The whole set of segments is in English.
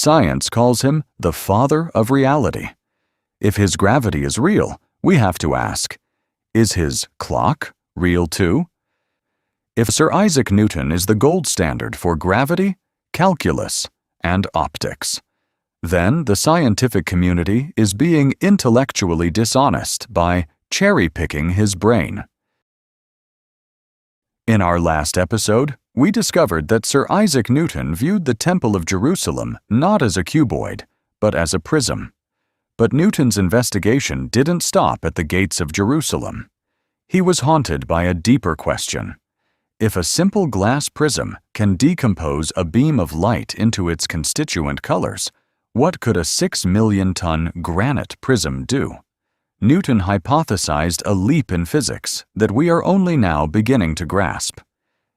Science calls him the father of reality. If his gravity is real, we have to ask, is his clock real too? If Sir Isaac Newton is the gold standard for gravity, calculus, and optics, then the scientific community is being intellectually dishonest by cherry-picking his brain. In our last episode, we discovered that Sir Isaac Newton viewed the Temple of Jerusalem not as a cuboid, but as a prism. But Newton's investigation didn't stop at the gates of Jerusalem. He was haunted by a deeper question. If a simple glass prism can decompose a beam of light into its constituent colors, what could a 6-million-ton granite prism do? Newton hypothesized a leap in physics that we are only now beginning to grasp.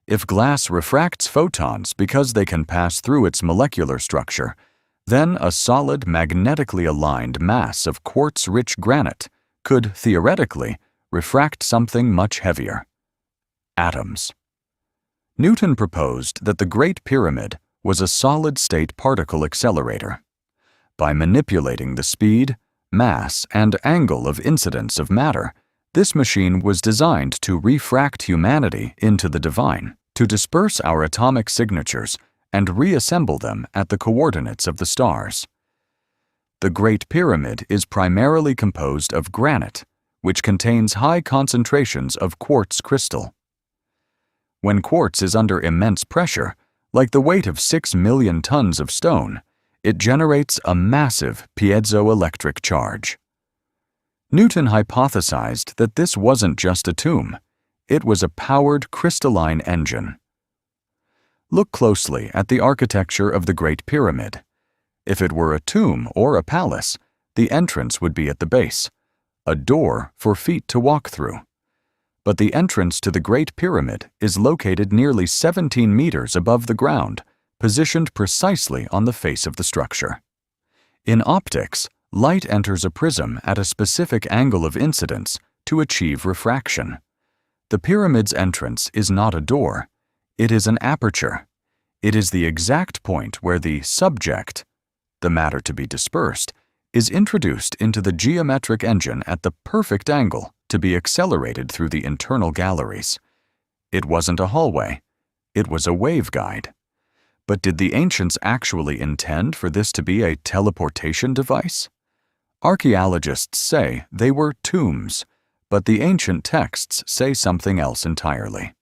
If glass refracts photons because they can pass through its molecular structure, then a solid magnetically aligned mass of quartz-rich granite could, theoretically, refract something much heavier: atoms. Newton proposed that the Great Pyramid was a solid-state particle accelerator. By manipulating the speed, mass, and angle of incidence of matter, this machine was designed to refract humanity into the divine, to disperse our atomic signatures and reassemble them at the coordinates of the stars. The Great Pyramid is primarily composed of granite, which contains high concentrations of quartz crystal. When quartz is under immense pressure, like the weight of 6 million tons of stone, it generates a massive piezoelectric charge. Newton hypothesized that this wasn't just a tomb, it was a powered crystalline engine. Look closely at the architecture of the Great Pyramid. If it were a tomb or a palace, the entrance would be at the base, a door for feet to walk through. But the entrance to the Great Pyramid is located nearly 17 meters above the ground, positioned precisely on the face of the structure. In optics, light enters a prism at a specific angle of incidence to achieve refraction. The pyramid's entrance is not a door, it is an aperture. It is the exact point where the subject, the matter to be dispersed, is introduced into the geometric engine at the perfect angle to be accelerated through the internal galleries. It wasn't a hallway, it was a waveguide. But did the ancients actually intend for this to be a teleportation device? Archaeologists say they were tombs, but the ancient texts say something else entirely.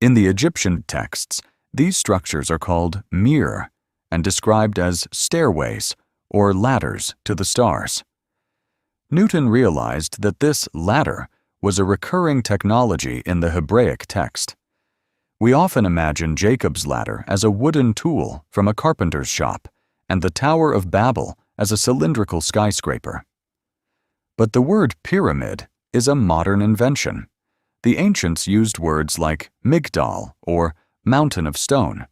In the Egyptian texts, these structures are called mir and described as stairways or ladders to the stars. Newton realized that this ladder was a recurring technology in the Hebraic text. We often imagine Jacob's ladder as a wooden tool from a carpenter's shop and the Tower of Babel as a cylindrical skyscraper. But the word pyramid is a modern invention. The ancients used words like migdal or mountain of stone.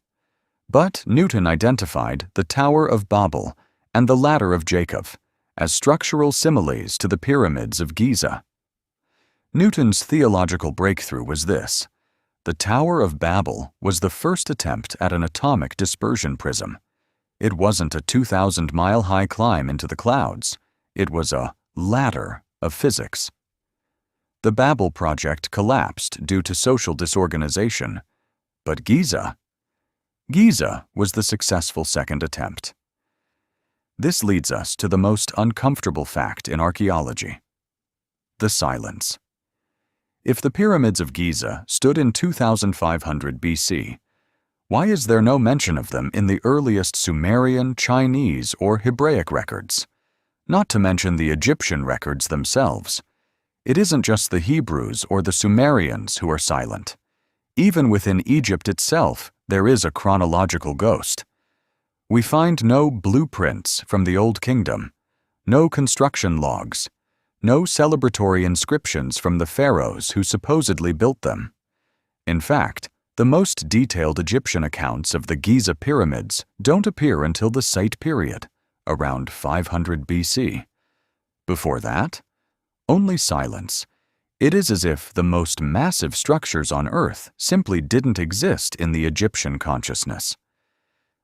But Newton identified the Tower of Babel and the Ladder of Jacob as structural similes to the pyramids of Giza. Newton's theological breakthrough was this: the Tower of Babel was the first attempt at an atomic dispersion prism. It wasn't a 2,000-mile-high climb into the clouds. It was a ladder of physics. The Babel project collapsed due to social disorganization. But Giza was the successful second attempt. This leads us to the most uncomfortable fact in archaeology: the silence. If the pyramids of Giza stood in 2500 BC, why is there no mention of them in the earliest Sumerian, Chinese, or Hebraic records? Not to mention the Egyptian records themselves. It isn't just the Hebrews or the Sumerians who are silent. Even within Egypt itself, there is a chronological ghost. We find no blueprints from the Old Kingdom, no construction logs, no celebratory inscriptions from the pharaohs who supposedly built them. In fact, the most detailed Egyptian accounts of the Giza pyramids don't appear until the Site period, around 500 BC. Before that, only silence. It is as if the most massive structures on Earth simply didn't exist in the Egyptian consciousness.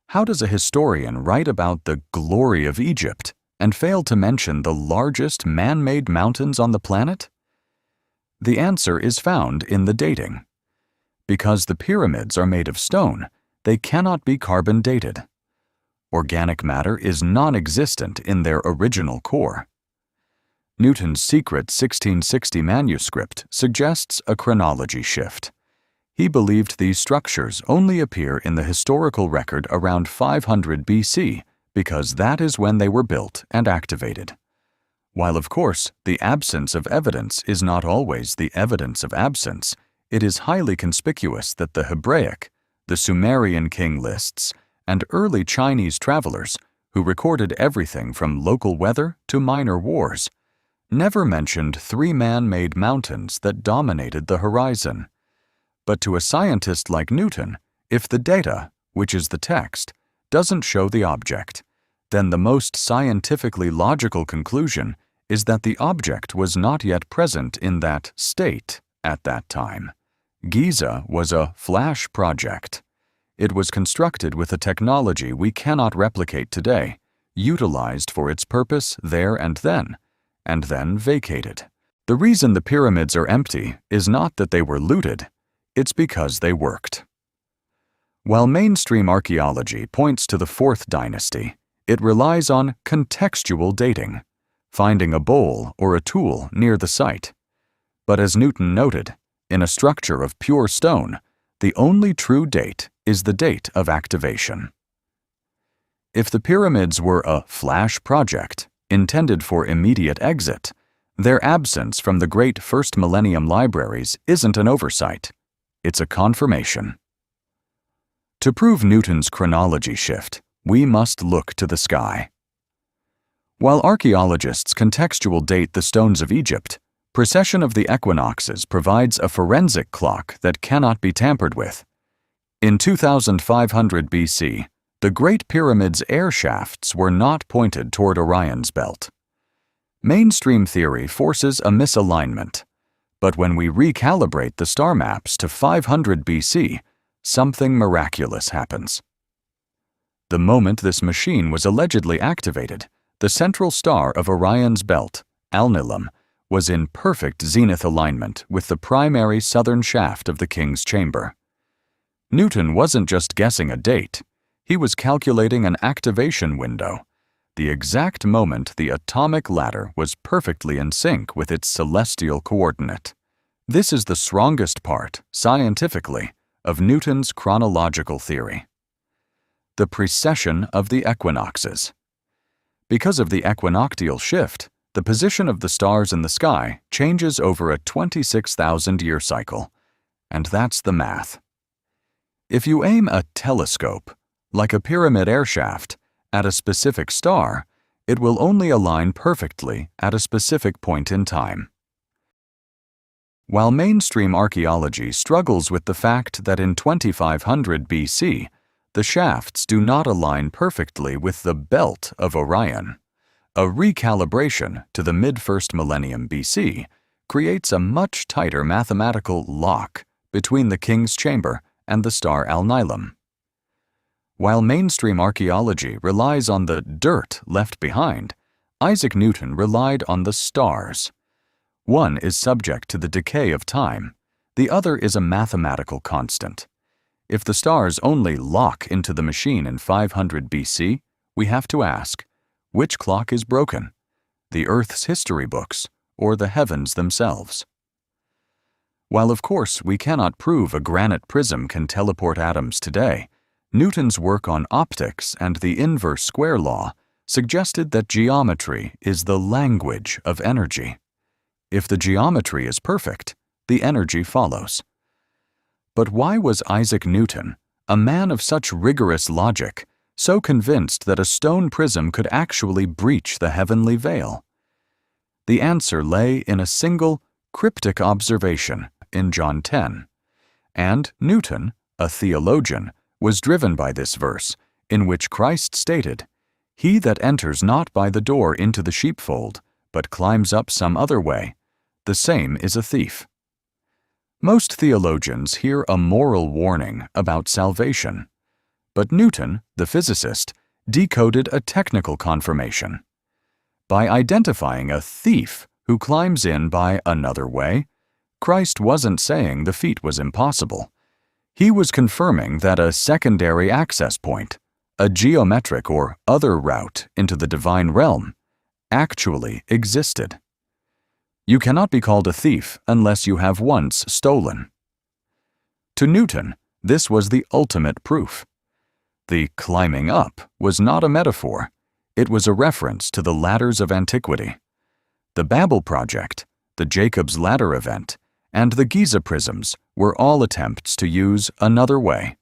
How does a historian write about the glory of Egypt and fail to mention the largest man-made mountains on the planet? The answer is found in the dating. Because the pyramids are made of stone, they cannot be carbon dated. Organic matter is non-existent in their original core. Newton's secret 1660 manuscript suggests a chronology shift. He believed these structures only appear in the historical record around 500 BC because that is when they were built and activated. While, of course, the absence of evidence is not always the evidence of absence, it is highly conspicuous that the Hebraic, the Sumerian king lists, and early Chinese travelers, who recorded everything from local weather to minor wars, never mentioned three man-made mountains that dominated the horizon. But to a scientist like Newton, if the data, which is the text, doesn't show the object, then the most scientifically logical conclusion is that the object was not yet present in that state at that time. Giza was a flash project. It was constructed with a technology we cannot replicate today, utilized for its purpose there and then vacated. The reason the pyramids are empty is not that they were looted, it's because they worked. While mainstream archaeology points to the Fourth Dynasty, it relies on contextual dating, finding a bowl or a tool near the site. But as Newton noted, in a structure of pure stone, the only true date is the date of activation. If the pyramids were a flash project intended for immediate exit, their absence from the great first millennium libraries isn't an oversight, it's a confirmation. To prove Newton's chronology shift, we must look to the sky. While archaeologists contextual date the stones of Egypt, precession of the equinoxes provides a forensic clock that cannot be tampered with. In 2500 BC, the Great Pyramid's air shafts were not pointed toward Orion's belt. Mainstream theory forces a misalignment, but when we recalibrate the star maps to 500 BC, something miraculous happens. The moment this machine was allegedly activated, the central star of Orion's belt, Alnilam, was in perfect zenith alignment with the primary southern shaft of the king's chamber. Newton wasn't just guessing a date, he was calculating an activation window, the exact moment the atomic ladder was perfectly in sync with its celestial coordinate. This is the strongest part, scientifically, of Newton's chronological theory. The precession of the equinoxes. Because of the equinoctial shift, the position of the stars in the sky changes over a 26,000-year cycle, and that's the math. If you aim a telescope, like a pyramid airshaft, at a specific star, it will only align perfectly at a specific point in time. While mainstream archaeology struggles with the fact that in 2500 BC, the shafts do not align perfectly with the belt of Orion, a recalibration to the mid-first millennium BC creates a much tighter mathematical lock between the king's chamber and the star Alnilam. While mainstream archaeology relies on the dirt left behind, Isaac Newton relied on the stars. One is subject to the decay of time, the other is a mathematical constant. If the stars only lock into the machine in 500 BC, we have to ask, which clock is broken? The Earth's history books, or the heavens themselves? While of course we cannot prove a granite prism can teleport atoms today, Newton's work on optics and the inverse square law suggested that geometry is the language of energy. If the geometry is perfect, the energy follows. But why was Isaac Newton, a man of such rigorous logic, so convinced that a stone prism could actually breach the heavenly veil? The answer lay in a single, cryptic observation in John 10. And Newton, a theologian, was driven by this verse, in which Christ stated, "He that enters not by the door into the sheepfold, but climbs up some other way, the same is a thief." Most theologians hear a moral warning about salvation, But Newton, the physicist, decoded a technical confirmation. By identifying a thief who climbs in by another way, Christ wasn't saying the feat was impossible. He was confirming that a secondary access point, a geometric or other route into the divine realm, actually existed. You cannot be called a thief unless you have once stolen. To Newton, this was the ultimate proof. The climbing up was not a metaphor. It was a reference to the ladders of antiquity. The Babel project, the Jacob's Ladder event, and the Giza prisms were all attempts to use another way.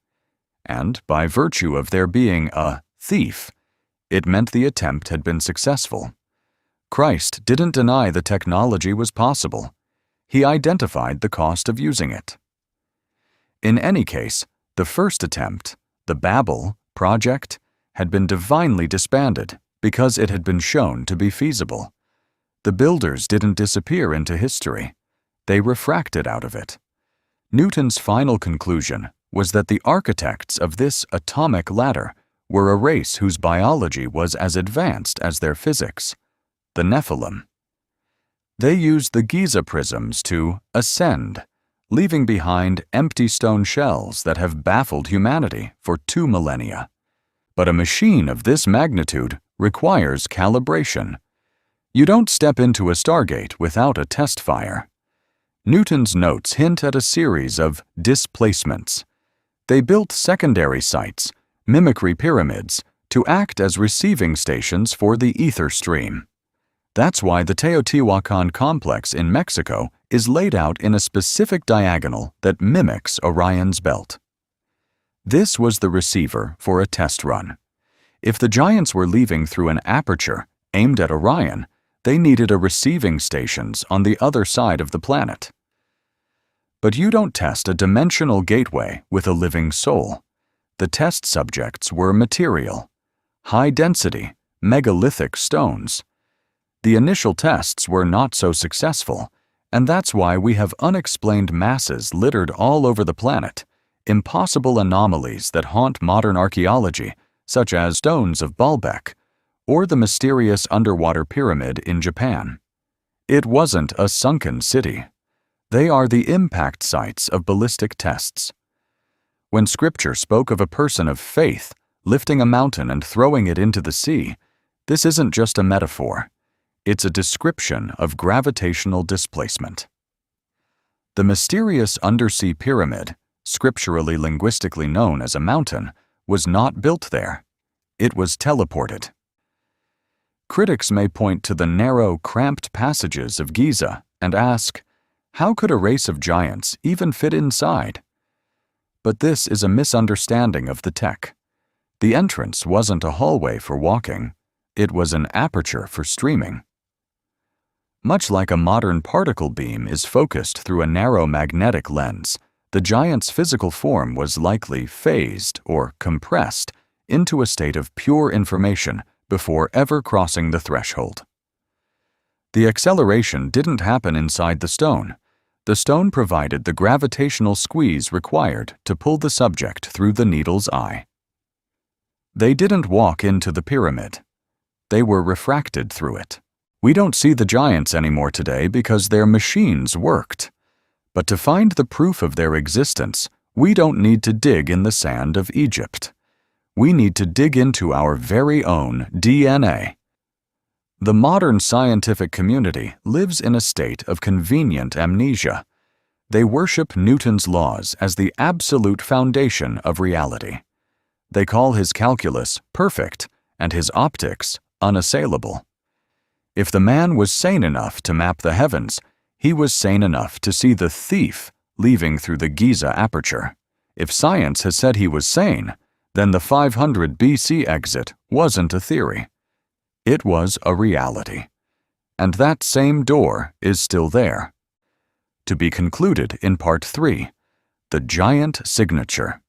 And by virtue of there being a thief, it meant the attempt had been successful. Christ didn't deny the technology was possible. He identified the cost of using it. In any case, the first attempt, the Babel project, had been divinely disbanded because it had been shown to be feasible. The builders didn't disappear into history. They refracted out of it. Newton's final conclusion was that the architects of this atomic ladder were a race whose biology was as advanced as their physics, the Nephilim. They used the Giza prisms to ascend, leaving behind empty stone shells that have baffled humanity for 2 millennia. But a machine of this magnitude requires calibration. You don't step into a Stargate without a test fire. Newton's notes hint at a series of displacements. They built secondary sites, mimicry pyramids, to act as receiving stations for the ether stream. That's why the Teotihuacan complex in Mexico is laid out in a specific diagonal that mimics Orion's belt. This was the receiver for a test run. If the giants were leaving through an aperture aimed at Orion, they needed a receiving stations on the other side of the planet. But you don't test a dimensional gateway with a living soul. The test subjects were material, high-density, megalithic stones. The initial tests were not so successful, and that's why we have unexplained masses littered all over the planet, impossible anomalies that haunt modern archaeology, such as stones of Baalbek, or the mysterious underwater pyramid in Japan. It wasn't a sunken city. They are the impact sites of ballistic tests. When Scripture spoke of a person of faith lifting a mountain and throwing it into the sea, this isn't just a metaphor. It's a description of gravitational displacement. The mysterious undersea pyramid, scripturally linguistically known as a mountain, was not built there. It was teleported. Critics may point to the narrow, cramped passages of Giza and ask, how could a race of giants even fit inside? But this is a misunderstanding of the tech. The entrance wasn't a hallway for walking. It was an aperture for streaming. Much like a modern particle beam is focused through a narrow magnetic lens, the giant's physical form was likely phased or compressed into a state of pure information before ever crossing the threshold. The acceleration didn't happen inside the stone. The stone provided the gravitational squeeze required to pull the subject through the needle's eye. They didn't walk into the pyramid. They were refracted through it. We don't see the giants anymore today because their machines worked. But to find the proof of their existence, we don't need to dig in the sand of Egypt. We need to dig into our very own DNA. The modern scientific community lives in a state of convenient amnesia. They worship Newton's laws as the absolute foundation of reality. They call his calculus perfect and his optics unassailable. If the man was sane enough to map the heavens, he was sane enough to see the thief leaving through the Giza aperture. If science has said he was sane, then the 500 BC exit wasn't a theory. It was a reality. And that same door is still there. To be concluded in Part 3, the giant signature.